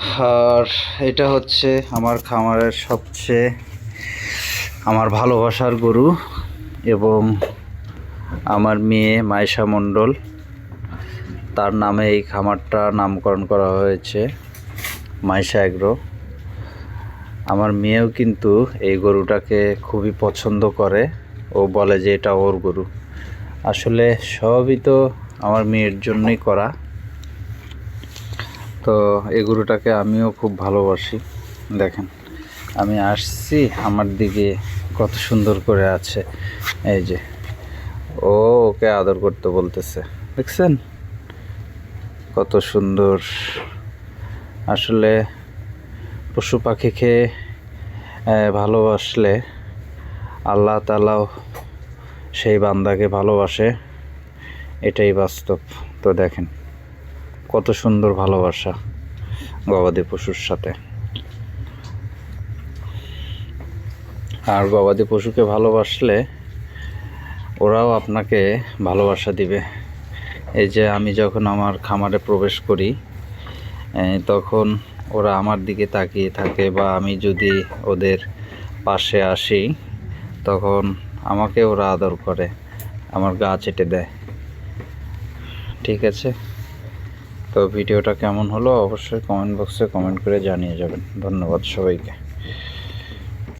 আর এটা হচ্ছে আমার খামারের সবচেয়ে আমার ভালোবাসার গরু এবং আমার মেয়ে মাইশা মণ্ডল, তার নামে এই খামারটা নামকরণ করা হয়েছে মাইশা এগ্রো। আমার মেয়েও কিন্তু এই গরুটাকে খুবই পছন্দ করে, ও বলে যে এটা ওর গরু। আসলে সবই তো আমার মেয়ের জন্যই করা। তো এই গরুটাকে আমিও খুব ভালোবাসি। দেখেন আমি আসছি, আমার দিকে কত সুন্দর করে আছে, এই যে ও ওকে আদর করতে বলতেছে, দেখছেন কত সুন্দর। আসলে পশু পাখিকে ভালোবাসলে আল্লাহ তাআলাও সেই বান্দাকে ভালোবাসে, এটাই বাস্তব। তো দেখেন কত সুন্দর ভালোবাসা গবাদি পশুর সাথে। আর গবাদি পশুকে ভালোবাসলে ওরাও আপনাকে ভালোবাসা দিবে। এই যে আমি যখন আমার খামারে প্রবেশ করি তখন ওরা আমার দিকে তাকিয়ে থাকে, বা আমি যদি ওদের পাশে আসি তখন আমাকে ওরা আদর করে, আমার গা চেটে দেয়। ঠিক আছে, তো ভিডিওটা কেমন হলো অবশ্যই কমেন্ট বক্সে কমেন্ট করে জানিয়ে যাবেন। ধন্যবাদ সবাইকে।